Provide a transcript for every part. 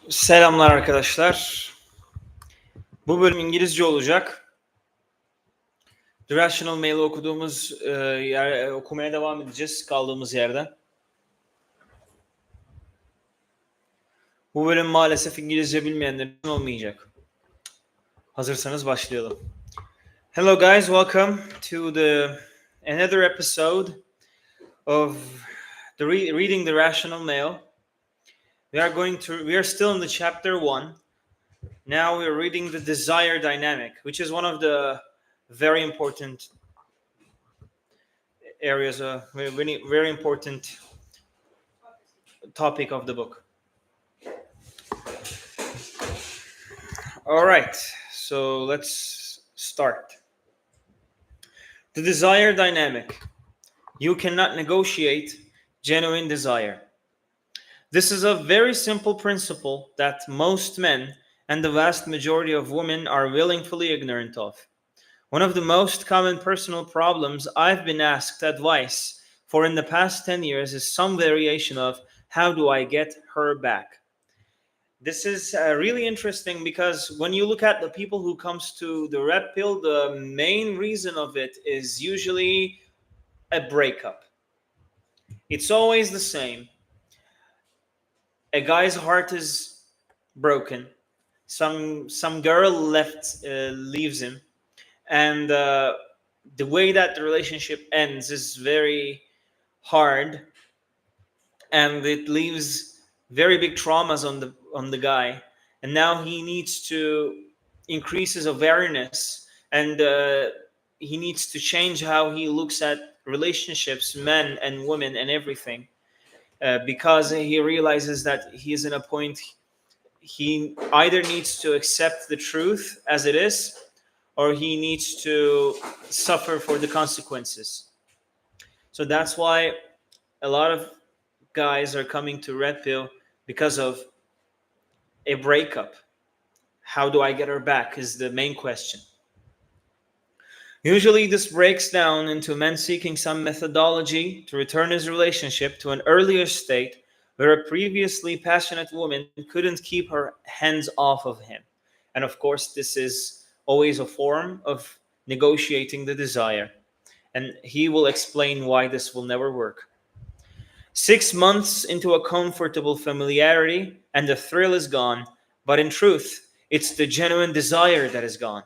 Selamlar arkadaşlar. Bu bölüm İngilizce olacak. The Rational Male'i okuduğumuz okumaya devam edeceğiz kaldığımız yerden. Bu bölüm maalesef İngilizce bilmeyenler için olmayacak. Hazırsanız başlayalım. Hello guys, welcome to another episode of Reading the Rational Male. We are still in the chapter 1. Now we are reading the desire dynamic, which is one of the very important areas, very important topic of the book. All right, so let's start. The desire dynamic. You cannot negotiate genuine desire. This is a very simple principle that most men and the vast majority of women are willfully ignorant of. One of the most common personal problems I've been asked advice for in the past 10 years is some variation of how do I get her back? This is really interesting because when you look at the people who comes to the red pill, the main reason of it is usually a breakup. It's always the same. A guy's heart is broken. Some girl leaves him, and the way that the relationship ends is very hard, and it leaves very big traumas on the guy, and now he needs to increase his awareness, and he needs to change how he looks at relationships, men and women and everything, because he realizes that he is in a point he either needs to accept the truth as it is, or he needs to suffer for the consequences. So that's why a lot of guys are coming to red pill because of a breakup. How do I get her back is the main question. Usually this breaks down into men seeking some methodology to return his relationship to an earlier state where a previously passionate woman couldn't keep her hands off of him. And of course, this is always a form of negotiating the desire. And he will explain why this will never work. 6 months into a comfortable familiarity and the thrill is gone, but in truth, it's the genuine desire that is gone.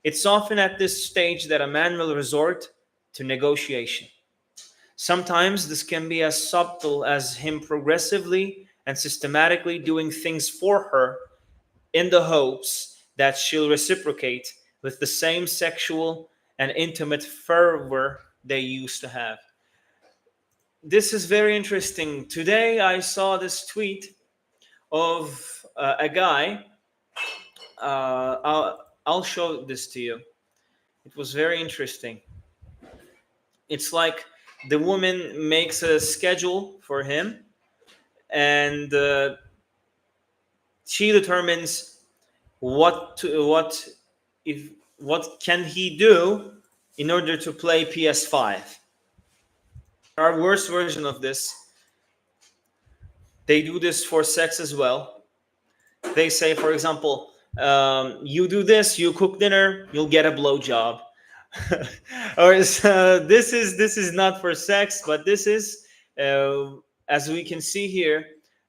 It's often at this stage that a man will resort to negotiation. Sometimes this can be as subtle as him progressively and systematically doing things for her in the hopes that she'll reciprocate with the same sexual and intimate fervor they used to have. This is very interesting. Today I saw this tweet of a guy. I'll show this to you. It was very interesting. It's like the woman makes a schedule for him, and she determines what can he do in order to play PS5. There are worse version of this. They do this for sex as well. They say, for example, you do this, you cook dinner, you'll get a blowjob. Or this is not for sex, but this is, as we can see here,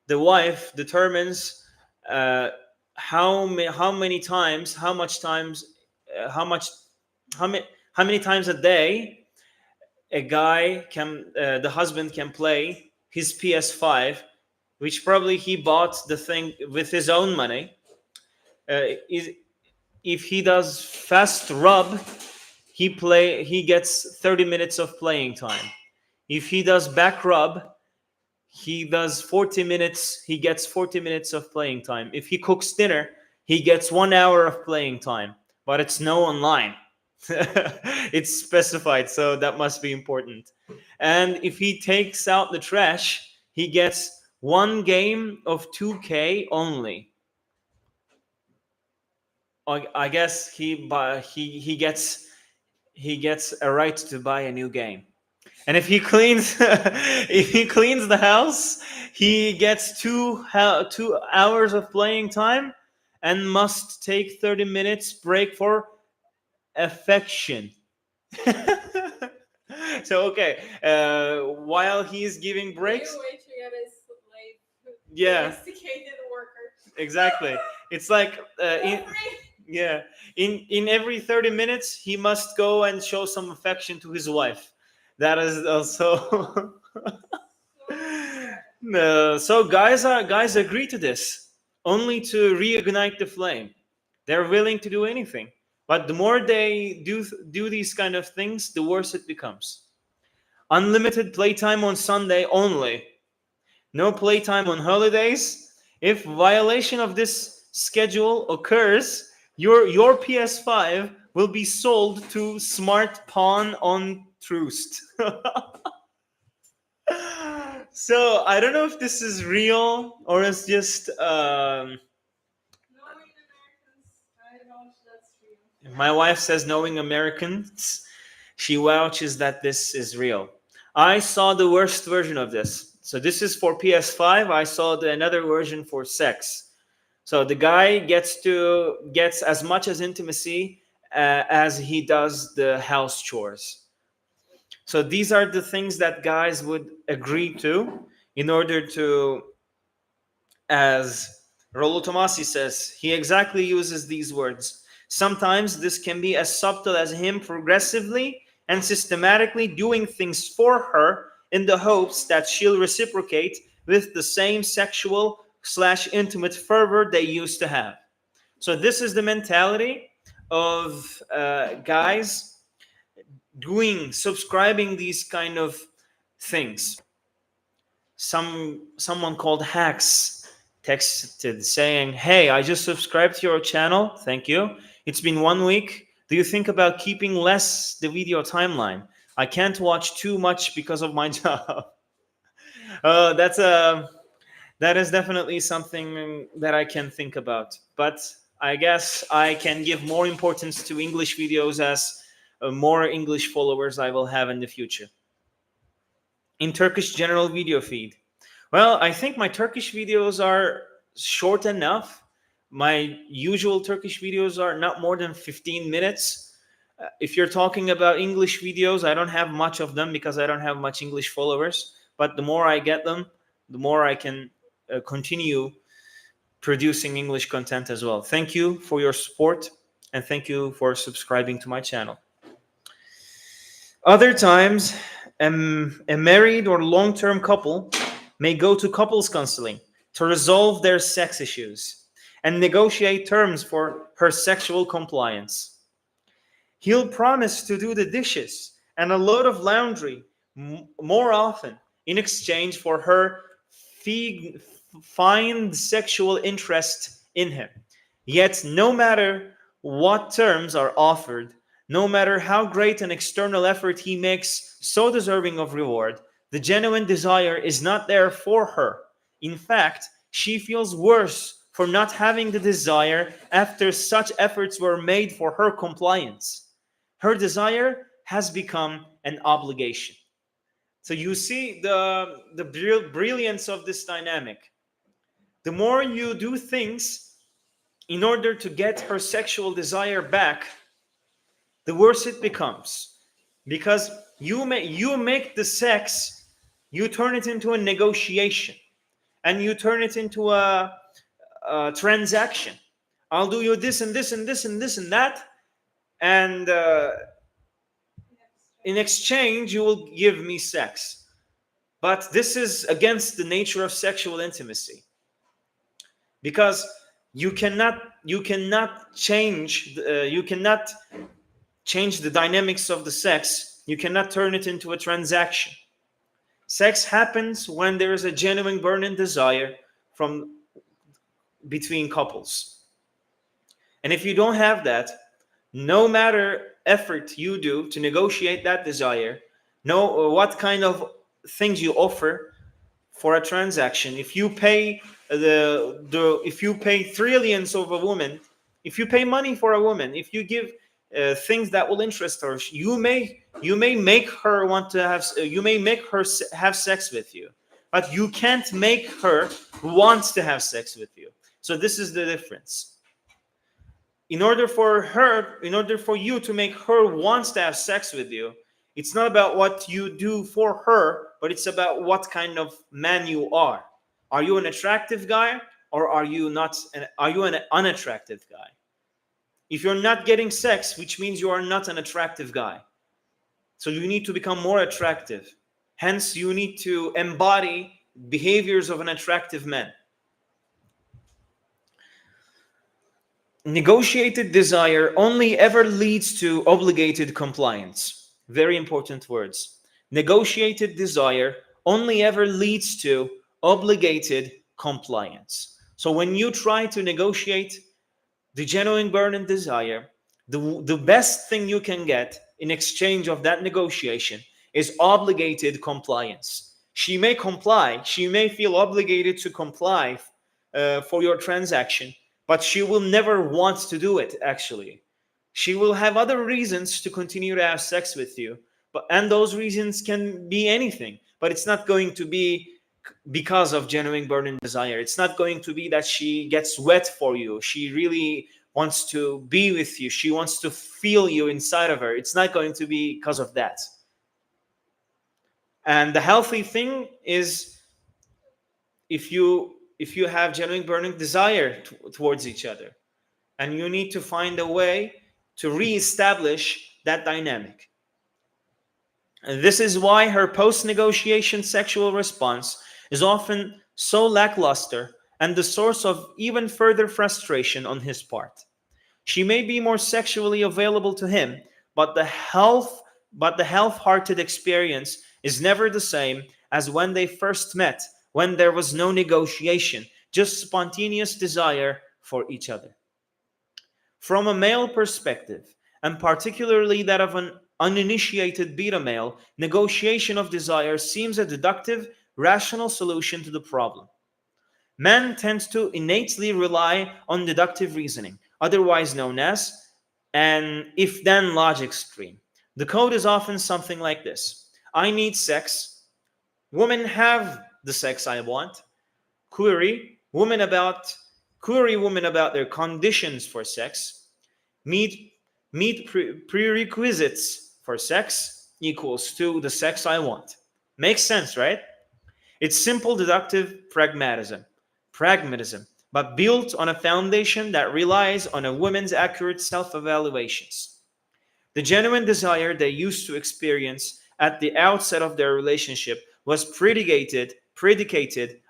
the wife determines how many times a day a guy can the husband can play his PS5, which probably he bought the thing with his own money. If he does fast rub, he gets 30 minutes of playing time. If he does back rub, he gets 40 minutes of playing time. If he cooks dinner, he gets 1 hour of playing time, but it's no online. It's specified, so that must be important. And if he takes out the trash, he gets 1 game of 2K only. I guess he gets a right to buy a new game. And if he cleans, if he cleans the house, he gets 2 hours of playing time, and must take 30 minutes break for affection. So okay, while he's giving breaks, yeah, exactly. It's like yeah, in every 30 minutes he must go and show some affection to his wife. That is also so guys agree to this only to reignite the flame. They're willing to do anything, but the more they do these kind of things, the worse it becomes. Unlimited playtime on Sunday only. No playtime on holidays. If violation of this schedule occurs, your PS5 will be sold to Smart Pawn on Troost. So I don't know if this is real or it's just my wife says knowing Americans, she vouches that this is real. I saw the worst version of this. So this is for PS5. I saw another version for sex. So the guy gets as much as intimacy as he does the house chores. So these are the things that guys would agree to in order to, as Rollo Tomassi says, he exactly uses these words. Sometimes this can be as subtle as him progressively and systematically doing things for her in the hopes that she'll reciprocate with the same sexual slash intimate fervor they used to have. So this is the mentality of guys subscribing these kind of things. Someone called Hacks texted saying, "Hey, I just subscribed to your channel. Thank you. It's been 1 week. Do you think about keeping less the video timeline? I can't watch too much because of my job." That's a that is definitely something that I can think about. But I guess I can give more importance to English videos as more English followers I will have in the future. In Turkish general video feed. Well, I think my Turkish videos are short enough. My usual Turkish videos are not more than 15 minutes. If you're talking about English videos, I don't have much of them because I don't have much English followers. But the more I get them, the more I can continue producing English content as well. Thank you for your support and thank you for subscribing to my channel. Other times, a married or long-term couple may go to couples counseling to resolve their sex issues and negotiate terms for her sexual compliance. He'll promise to do the dishes and a load of laundry more often in exchange for her find sexual interest in him. Yet, no matter what terms are offered, no matter how great an external effort he makes so deserving of reward, the genuine desire is not there for her. In fact, she feels worse for not having the desire after such efforts were made for her compliance. Her desire has become an obligation. So you see the brilliance of this dynamic. The more you do things in order to get her sexual desire back, the worse it becomes. Because you make the sex, you turn it into a negotiation, and you turn it into a transaction. I'll do you this and this and this and this and that, and in exchange you will give me sex. But this is against the nature of sexual intimacy, because you cannot change the dynamics of the sex. You cannot turn it into a transaction. Sex happens when there is a genuine burning desire from between couples. And if you don't have that, no matter effort you do to negotiate that desire, no what kind of things you offer for a transaction, if you pay if you pay trillions of a woman, if you pay money for a woman, if you give things that will interest her, you may You may make her want to have, you may make her have sex with you, but you can't make her want to have sex with you. So this is the difference. In order for you to make her wants to have sex with you, it's not about what you do for her, but it's about what kind of man you are. Are you an attractive guy, or are you not? Are you an unattractive guy? If you're not getting sex, which means you are not an attractive guy. So you need to become more attractive. Hence, you need to embody behaviors of an attractive man. Negotiated desire only ever leads to obligated compliance. Very important words. Negotiated desire only ever leads to obligated compliance. So when you try to negotiate the genuine burning desire, the best thing you can get in exchange of that negotiation is obligated compliance. She may comply, she may feel obligated to comply for your transaction, but she will never want to do it, actually. She will have other reasons to continue to have sex with you, and those reasons can be anything, but it's not going to be because of genuine burning desire. It's not going to be that she gets wet for you. She really wants to be with you. She wants to feel you inside of her. It's not going to be because of that. And the healthy thing is, if you have genuine burning desire towards each other, and you need to find a way to reestablish that dynamic. And this is why her post-negotiation sexual response is often so lackluster and the source of even further frustration on his part. She may be more sexually available to him, but the health-hearted experience is never the same as when they first met, when there was no negotiation, just spontaneous desire for each other. From a male perspective, and particularly that of an uninitiated beta male, negotiation of desire seems a deductive, rational solution to the problem. Man tends to innately rely on deductive reasoning, otherwise known as an if then logic stream. The code is often something like this: I need sex. Women have the sex I want. Query women about Query women about their conditions for sex. Meet prerequisites for sex equals to the sex I want. Makes sense, right? It's simple deductive pragmatism, but built on a foundation that relies on a woman's accurate self-evaluations. The genuine desire they used to experience at the outset of their relationship was predicated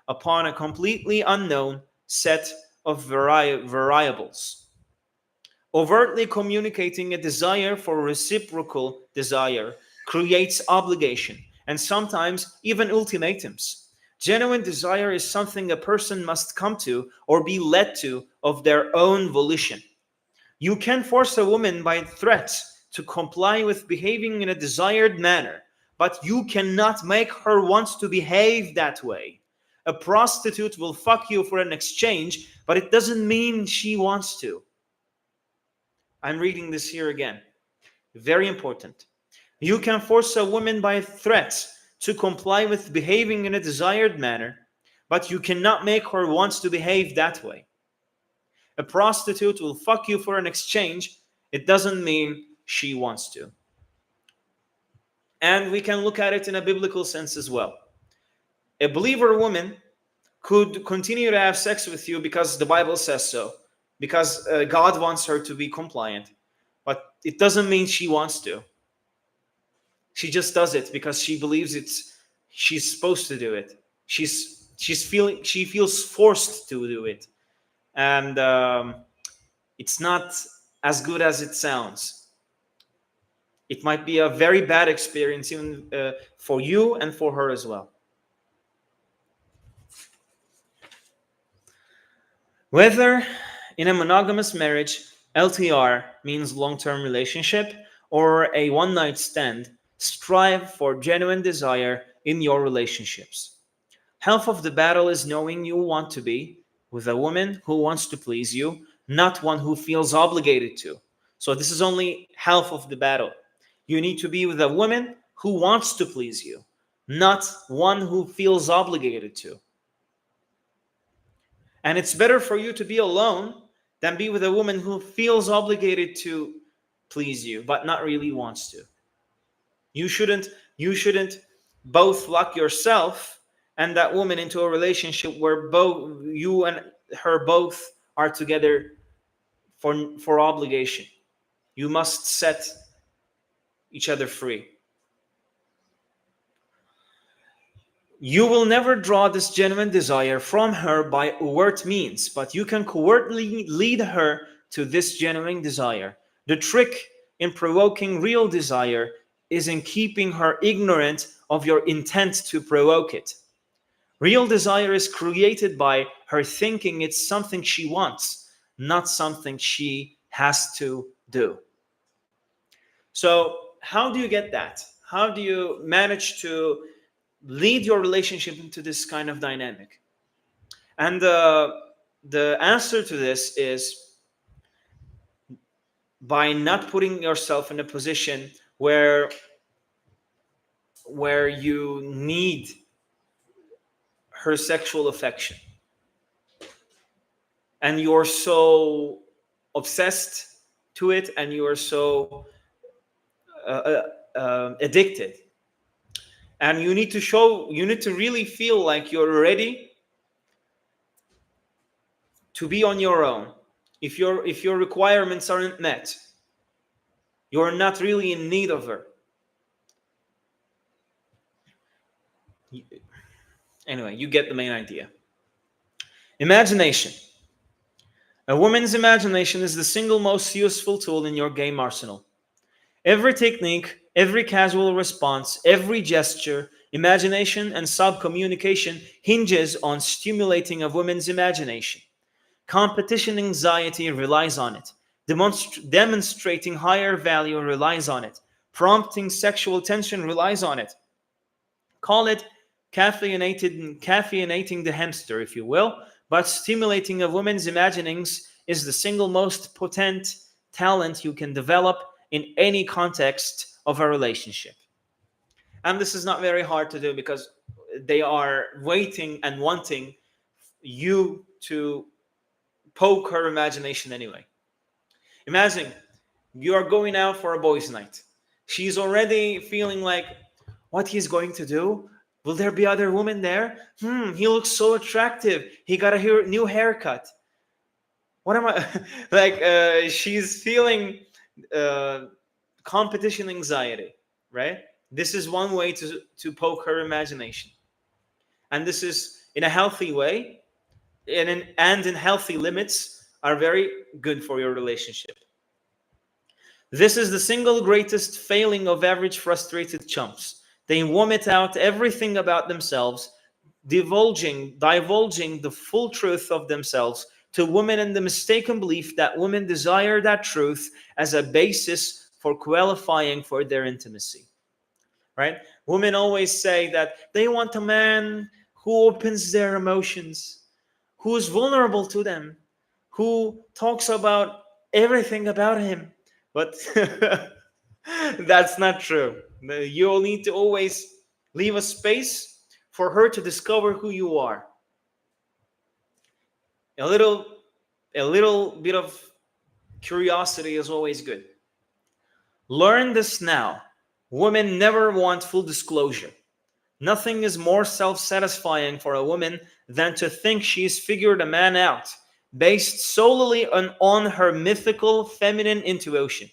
upon a completely unknown set of variables. Overtly communicating a desire for reciprocal desire creates obligation and sometimes even ultimatums. Genuine desire is something a person must come to or be led to of their own volition. You can force a woman by threats to comply with behaving in a desired manner, but you cannot make her want to behave that way. A prostitute will fuck you for an exchange, but it doesn't mean she wants to. I'm reading this here again. Very important. You can force a woman by threats to comply with behaving in a desired manner, but you cannot make her want to behave that way. A prostitute will fuck you for an exchange. It doesn't mean she wants to. And we can look at it in a biblical sense as well. A believer woman could continue to have sex with you because the Bible says so, because God wants her to be compliant, but it doesn't mean she wants to. She just does it because she believes she's supposed to do it. She feels forced to do it, and it's not as good as it sounds. It might be a very bad experience even for you and for her as well. Whether in a monogamous marriage, LTR means long-term relationship, or a one-night stand, strive for genuine desire in your relationships. Half of the battle is knowing you want to be with a woman who wants to please you, not one who feels obligated to. So this is only half of the battle. You need to be with a woman who wants to please you, not one who feels obligated to. And it's better for you to be alone than be with a woman who feels obligated to please you, but not really wants to. You shouldn't you shouldn't both lock yourself and that woman into a relationship where both you and her both are together for obligation. You must set each other free. You will never draw this genuine desire from her by overt means, but you can covertly lead her to this genuine desire. The trick in provoking real desire is in keeping her ignorant of your intent to provoke it. Real desire is created by her thinking it's something she wants, not something she has to do. So, how do you get that? How do you manage to lead your relationship into this kind of dynamic? And the answer to this is by not putting yourself in a position where you need her sexual affection and you're so obsessed to it and you are so addicted, and you need to really feel like you're ready to be on your own. If your requirements aren't met, you're not really in need of her. Anyway, you get the main idea. Imagination. A woman's imagination is the single most useful tool in your game arsenal. Every technique, every casual response, every gesture, imagination, and sub-communication hinges on stimulating a woman's imagination. Competition anxiety relies on it. Demonstrating higher value relies on it. Prompting sexual tension relies on it. Call it caffeinating the hamster, if you will, but stimulating a woman's imaginings is the single most potent talent you can develop in any context of a relationship. And this is not very hard to do because they are waiting and wanting you to poke her imagination anyway. Imagine you are going out for a boys' night. She's already feeling like, what he's going to do? Will there be other women there? He looks so attractive. He got a new haircut. What am I like? She's feeling uh, competition anxiety, right? This is one way to poke her imagination, and this is in a healthy way, and in healthy limits are very good for your relationship. This is the single greatest failing of average frustrated chumps. They vomit out everything about themselves, divulging the full truth of themselves to women in the mistaken belief that women desire that truth as a basis for qualifying for their intimacy. Right? Women always say that they want a man who opens their emotions, who is vulnerable to them, who talks about everything about him. But that's not true. You'll need to always leave a space for her to discover who you are. A little, a little bit of curiosity is always good. Learn this now. Women never want full disclosure. Nothing is more self-satisfying for a woman than to think she's figured a man out based solely on her mythical feminine intuition.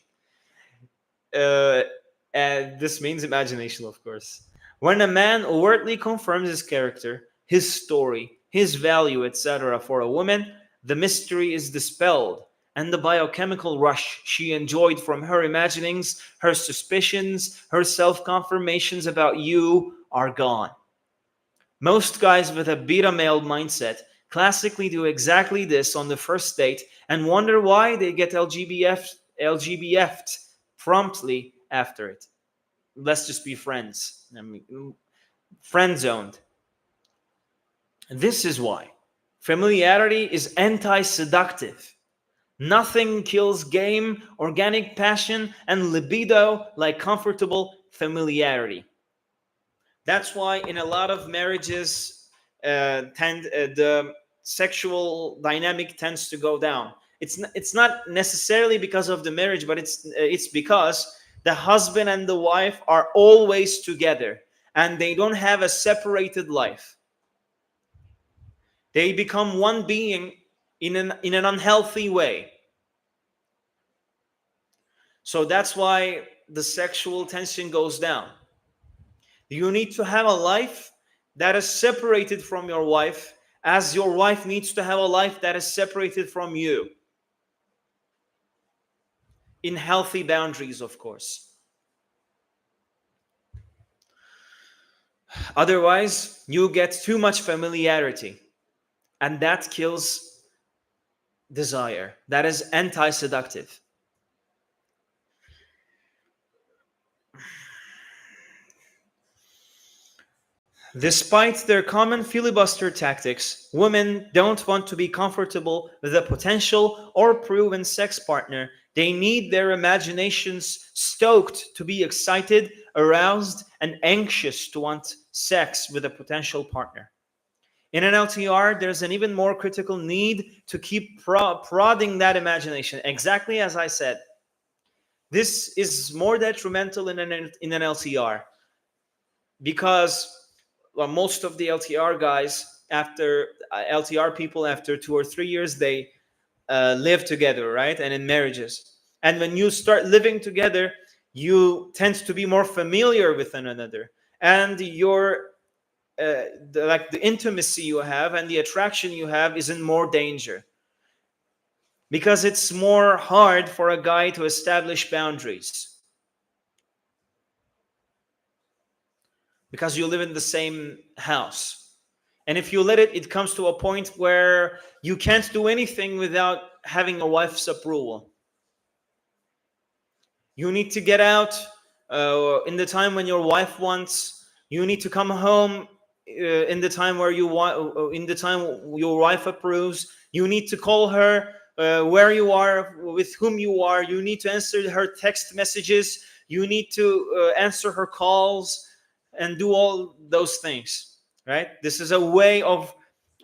Uh, and this means imagination, of course. When a man overtly confirms his character, his story, his value, etc., for a woman, the mystery is dispelled, and the biochemical rush she enjoyed from her imaginings, her suspicions, her self confirmations about you are gone. Most guys with a beta male mindset classically do exactly this on the first date and wonder why they get LGBF'd promptly after it. Let's just be friends. I mean, friend zoned. This is why familiarity is anti seductive. Nothing kills game, organic passion, and libido like comfortable familiarity. That's why in a lot of marriages, the sexual dynamic tends to go down. It's not necessarily because of the marriage, but it's because the husband and the wife are always together and they don't have a separated life. They become one being in an unhealthy way. So that's why the sexual tension goes down. You need to have a life that is separated from your wife, as your wife needs to have a life that is separated from you, in healthy boundaries, of course. Otherwise, you get too much familiarity, and that kills desire. That is anti seductive. Despite their common filibuster tactics, women don't want to be comfortable with a potential or proven sex partner. They need their imaginations stoked to be excited, aroused, and anxious to want sex with a potential partner. In an LTR, there's an even more critical need to keep prodding that imagination. Exactly as I said, this is more detrimental in an LTR because, well, most of the LTR guys, after LTR people, after 2 or 3 years, they live together, right? And in marriages. And when you start living together, you tend to be more familiar with one another. And the intimacy you have and the attraction you have is in more danger because it's more hard for a guy to establish boundaries because you live in the same house. And if you let it, it comes to a point where you can't do anything without having a wife's approval. You need to get out in the time when your wife wants. You need to come home in the time where you want. In the time your wife approves. You need to call her where you are, with whom you are. You need to answer her text messages. You need to answer her calls and do all those things. Right? This is a way of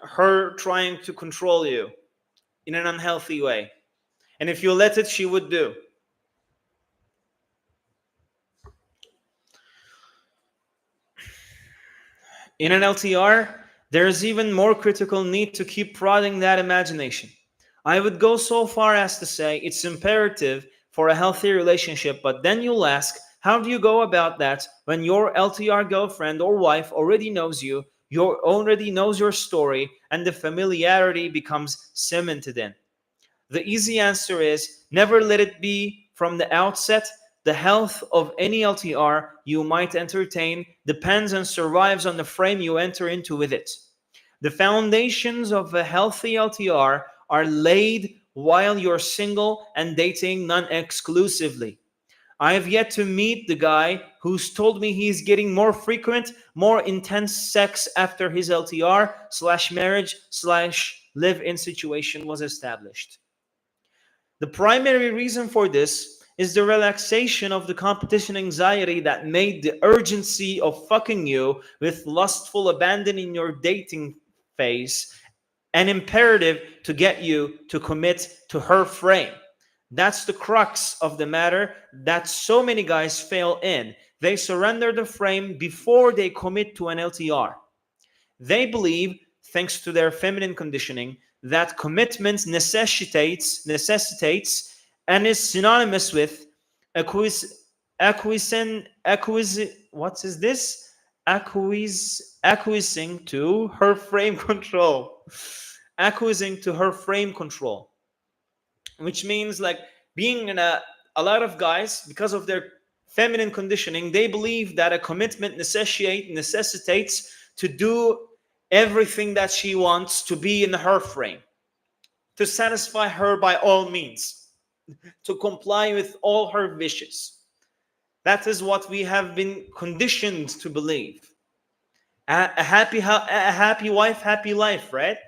her trying to control you in an unhealthy way. And if you let it, she would do. In an LTR, there's even more critical need to keep prodding that imagination. I would go so far as to say it's imperative for a healthy relationship, but then you'll ask, how do you go about that when your LTR girlfriend or wife already knows you, already knows your story, and the familiarity becomes cemented in? The easy answer is never let it be from the outset. The health of any LTR you might entertain depends and survives on the frame you enter into with it. The foundations of a healthy LTR are laid while you're single and dating non exclusively. I have yet to meet the guy who's told me he's getting more frequent, more intense sex after his LTR slash marriage slash live in situation was established. The primary reason for this is the relaxation of the competition anxiety that made the urgency of fucking you with lustful abandon in your dating phase an imperative to get you to commit to her frame. That's the crux of the matter that so many guys fail in. They surrender the frame before they commit to an LTR. They believe, thanks to their feminine conditioning, that commitment necessitates and is synonymous with what is this? Acquiescing to her frame control. Acquiescing to her frame control, which means like being in a lot of guys, because of their feminine conditioning, they believe that a commitment necessitates to do everything that she wants, to be in her frame, to satisfy her by all means, to comply with all her wishes. That is what we have been conditioned to believe. A happy wife, happy life, right?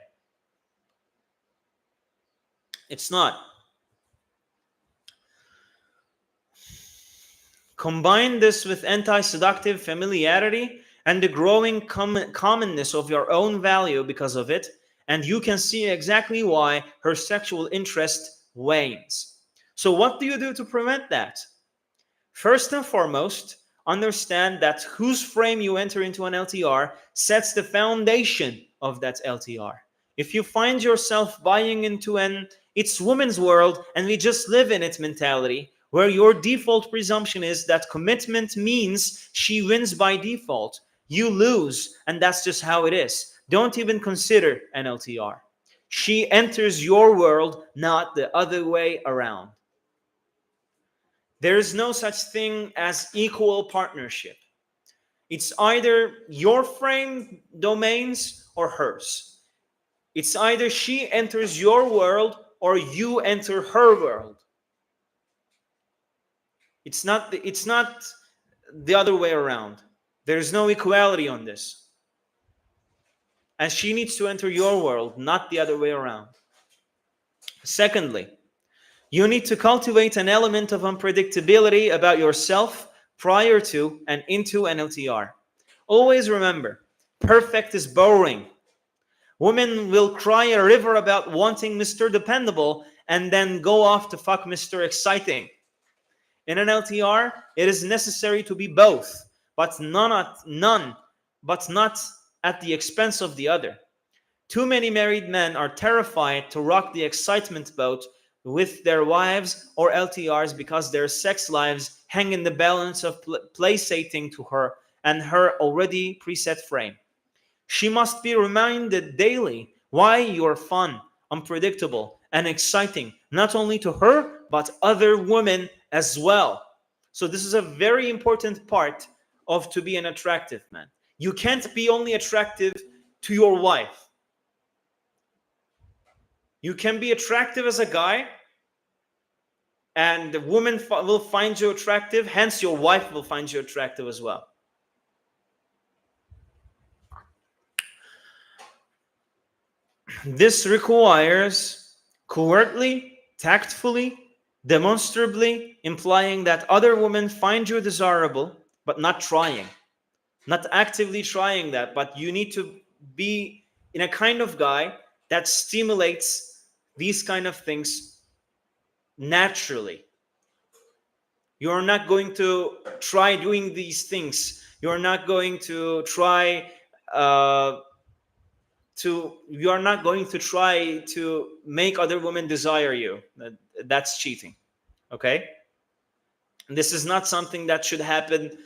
It's not. Combine this with anti-seductive familiarity and the growing commonness of your own value because of it, and you can see exactly why her sexual interest wanes. So what do you do to prevent that? First and foremost, understand that whose frame you enter into an LTR sets the foundation of that LTR. If you find yourself buying into an it's women's world and we just live in it mentality, where your default presumption is that commitment means she wins by default, you lose, and that's just how it is. Don't even consider an LTR. She enters your world, not the other way around. There is no such thing as equal partnership. It's either your frame domains or hers. It's either she enters your world or you enter her world. It's not the other way around. There's no equality on this. And she needs to enter your world, not the other way around. Secondly, you need to cultivate an element of unpredictability about yourself prior to and into an LTR. Always remember, perfect is boring. Women will cry a river about wanting Mr. Dependable and then go off to fuck Mr. Exciting. In an LTR, it is necessary to be both, but but not at the expense of the other. Too many married men are terrified to rock the excitement boat with their wives or LTRs because their sex lives hang in the balance of placating to her and her already preset frame. She must be reminded daily why you're fun, unpredictable, and exciting, not only to her, but other women as well. So this is a very important part of to be an attractive man. You can't be only attractive to your wife. You can be attractive as a guy, and the woman will find you attractive, hence your wife will find you attractive as well. This requires covertly, tactfully, demonstrably implying that other women find you desirable, but not trying, not actively trying that, but you need to be in a kind of guy that stimulates these kind of things naturally. You're not going to try doing these things. You're not going to try you are not going to try to make other women desire you. That's cheating. Okay? This is not something that should happen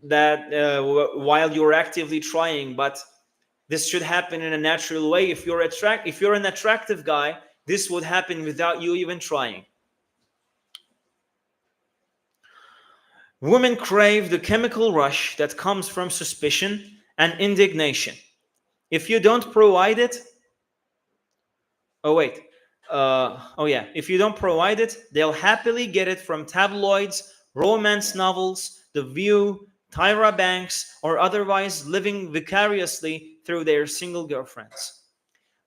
that while you're actively trying, but this should happen in a natural way. If you're an attractive guy, this would happen without you even trying. Women crave the chemical rush that comes from suspicion and indignation. If you don't provide it, oh wait, if you don't provide it, they'll happily get it from tabloids, romance novels, The View, Tyra Banks, or otherwise living vicariously through their single girlfriends.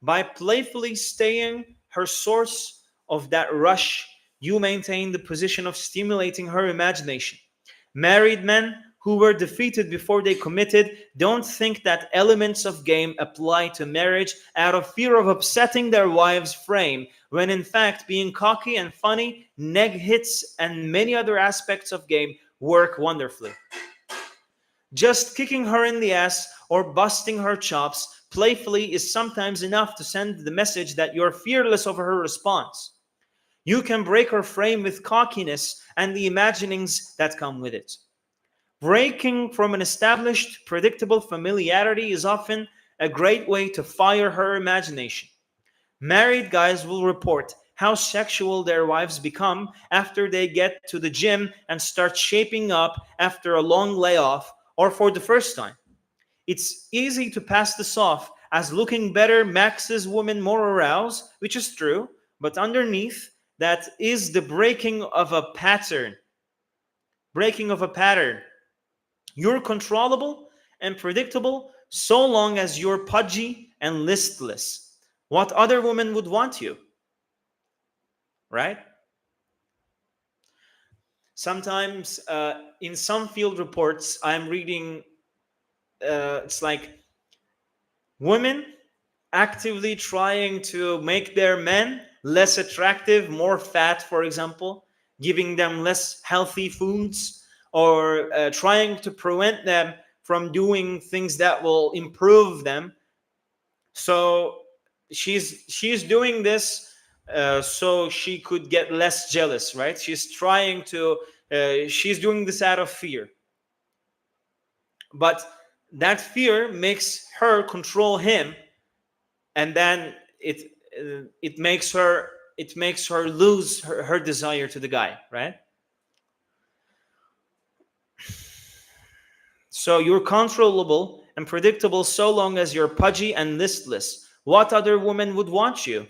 By playfully staying her source of that rush, you maintain the position of stimulating her imagination. Married men who were defeated before they committed don't think that elements of game apply to marriage out of fear of upsetting their wives' frame, when in fact being cocky and funny, neg hits, and many other aspects of game work wonderfully. Just kicking her in the ass or busting her chops playfully is sometimes enough to send the message that you're fearless of her response. You can break her frame with cockiness and the imaginings that come with it. Breaking from an established, predictable familiarity is often a great way to fire her imagination. Married guys will report how sexual their wives become after they get to the gym and start shaping up after a long layoff or for the first time. It's easy to pass this off as looking better maxes women more aroused, which is true, but underneath that is the breaking of a pattern. Breaking of a pattern. You're controllable and predictable so long as you're pudgy and listless. What other woman would want you? Right? Sometimes in some field reports I'm reading, it's like women actively trying to make their men less attractive, more fat, for example, giving them less healthy foods, or trying to prevent them from doing things that will improve them. So she's doing this so she could get less jealous, right? She's trying to she's doing this out of fear, but that fear makes her control him, and then it makes her lose her desire to the guy, right? So you're controllable and predictable so long as you're pudgy and listless. What other woman would want you?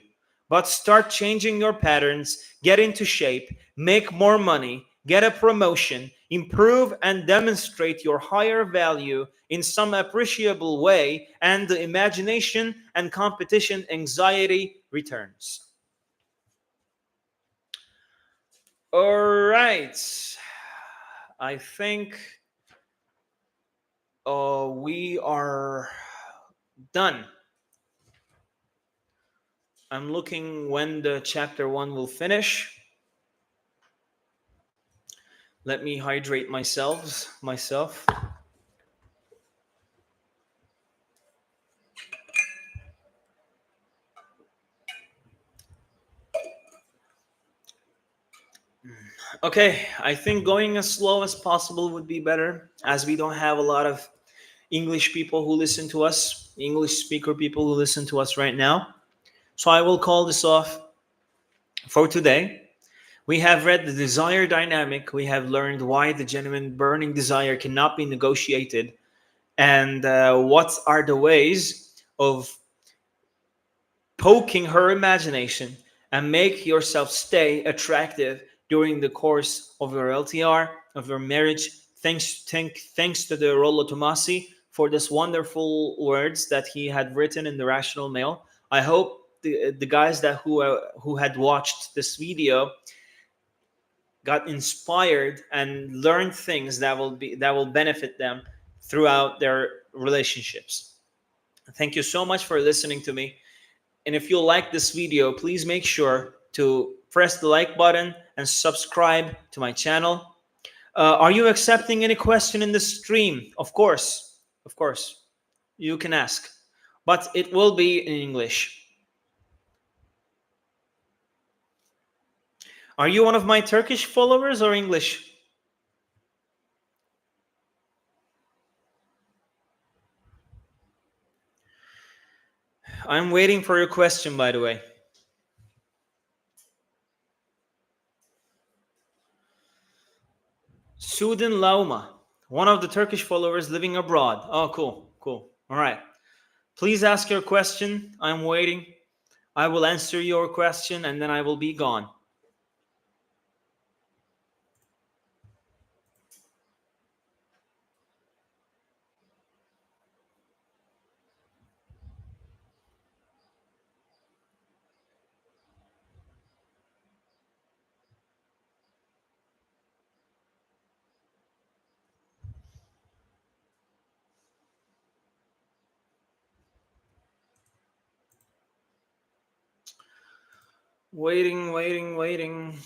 But start changing your patterns, get into shape, make more money, get a promotion, improve and demonstrate your higher value in some appreciable way, and the imagination and competition anxiety returns. All right. I think we are done. I'm looking when the chapter one will finish. Let me hydrate myself. Okay, I think going as slow as possible would be better, as we don't have a lot of English people who listen to us, English speaker people who listen to us right now. So I will call this off for today. We have read the desire dynamic. We have learned why the genuine burning desire cannot be negotiated, and what are the ways of poking her imagination and make yourself stay attractive during the course of your LTR, of your marriage. Thanks to the Rollo Tomassi for this wonderful words that he had written in the Rational Mail. I hope the guys that who had watched this video got inspired and learned things that will benefit them throughout their relationships. Thank you so much for listening to me. And if you like this video, please make sure to press the like button and subscribe to my channel. Are you accepting any question in the stream? Of course, you can ask, but it will be in English. Are you one of my Turkish followers or English? I'm waiting for your question, by the way. Sudin Lauma, one of the Turkish followers living abroad. Oh, cool. All right. Please ask your question. I'm waiting. I will answer your question and then I will be gone. Waiting.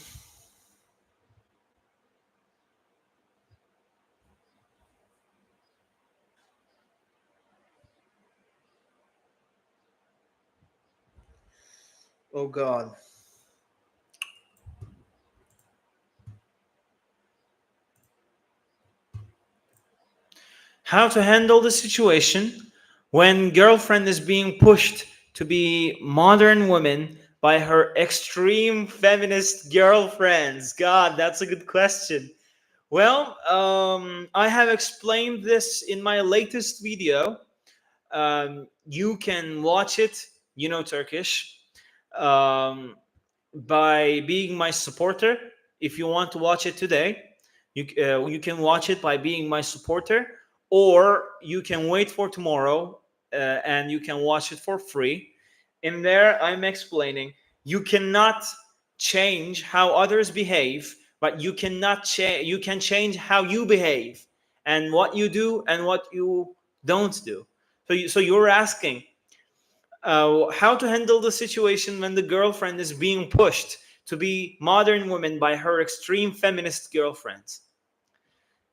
Oh God. How to handle the situation when girlfriend is being pushed to be modern woman by her extreme feminist girlfriends? God, that's a good question. Well, I have explained this in my latest video. You can watch it, you know Turkish, um, by being my supporter. If you want to watch it today, you can watch it by being my supporter, or you can wait for tomorrow and you can watch it for free. In there, I'm explaining you cannot change how others behave, but you cannot change. You can change how you behave and what you do and what you don't do. So you're asking how to handle the situation when the girlfriend is being pushed to be modern woman by her extreme feminist girlfriends.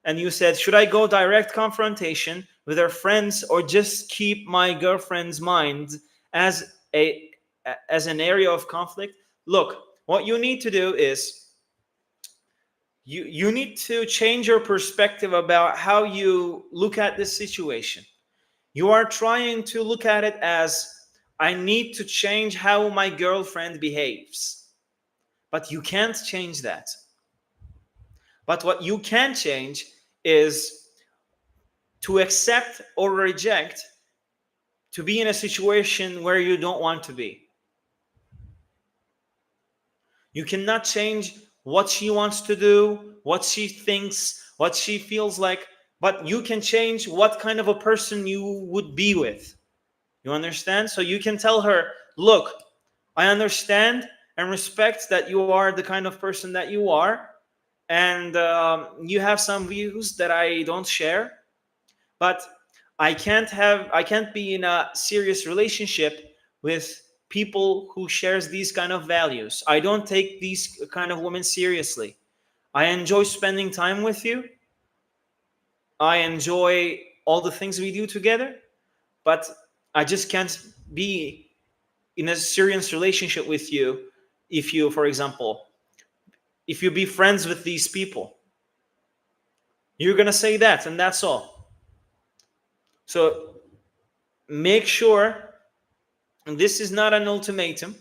And you said, should I go direct confrontation with her friends or just keep my girlfriend's mind as a as an area of conflict? Look, what you need to do is you need to change your perspective about how you look at this situation. You are trying to look at it as, I need to change how my girlfriend behaves. But you can't change that. But what you can change is to accept or reject to be in a situation where you don't want to be. You cannot change what she wants to do, what she thinks, what she feels like, but you can change what kind of a person you would be with. You understand? So you can tell her, look, I understand and respect that you are the kind of person that you are, and you have some views that I don't share, but I can't be in a serious relationship with people who shares these kind of values. I don't take these kind of women seriously. I enjoy spending time with you. I enjoy all the things we do together, but I just can't be in a serious relationship with you if you, for example, if you be friends with these people. You're going to say that, and that's all. So make sure, and this is not an ultimatum.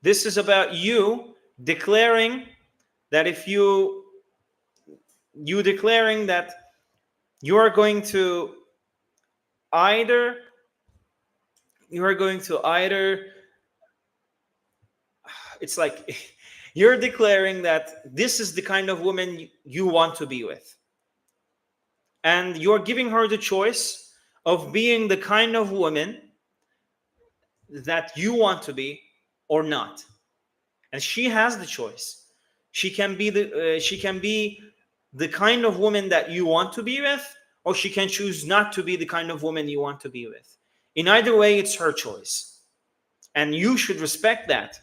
This is about you declaring that if you declaring that you are going to either you are going to either it's like you're declaring that this is the kind of woman you want to be with, and you're giving her the choice of being the kind of woman that you want to be or not. And she has the choice. She can be the kind of woman that you want to be with, or she can choose not to be the kind of woman you want to be with. In either way, it's her choice, and you should respect that.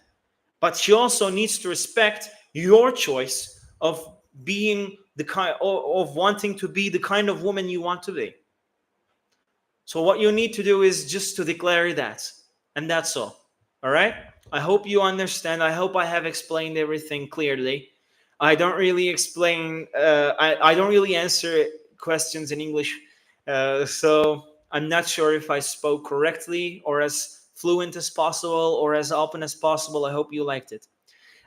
But she also needs to respect your choice of being the kind of wanting to be the kind of woman you want to be. So what you need to do is just to declare that, and that's all. All right? I hope you understand. I hope I have explained everything clearly. I don't really explain. I don't really answer questions in English, so I'm not sure if I spoke correctly or as fluent as possible or as open as possible. I hope you liked it,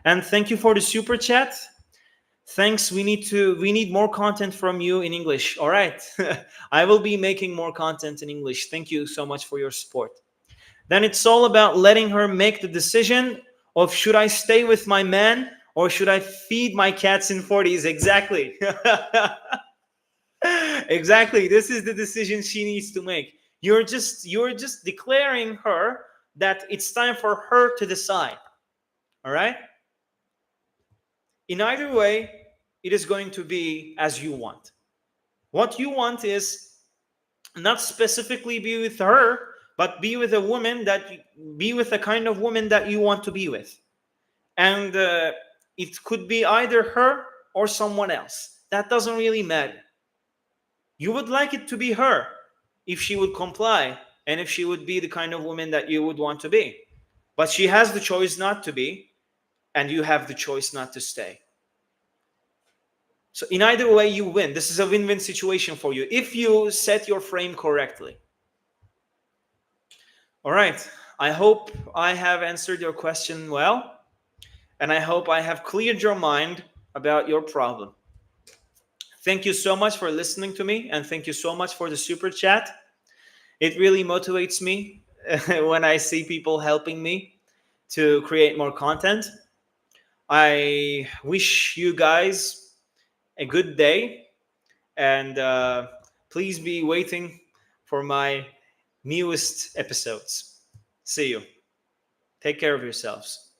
and thank you for the super chat. Thanks. We need more content from you in English. All right. I will be making more content in English. Thank you so much for your support. Then it's all about letting her make the decision of, should I stay with my man or should I feed my cats in 40s? Exactly. Exactly. This is the decision she needs to make. You're just declaring her that it's time for her to decide. All right? In either way, it is going to be as you want. What you want is not specifically be with her, but be with a woman that be with the kind of woman that you want to be with, and it could be either her or someone else. That doesn't really matter. You would like it to be her if she would comply and if she would be the kind of woman that you would want to be, but she has the choice not to be, and you have the choice not to stay. So in either way, you win. This is a win-win situation for you if you set your frame correctly. All right. I hope I have answered your question well, and I hope I have cleared your mind about your problem. Thank you so much for listening to me, and thank you so much for the super chat. It really motivates me when I see people helping me to create more content. I wish you guys a good day, and please be waiting for my newest episodes. See you. Take care of yourselves.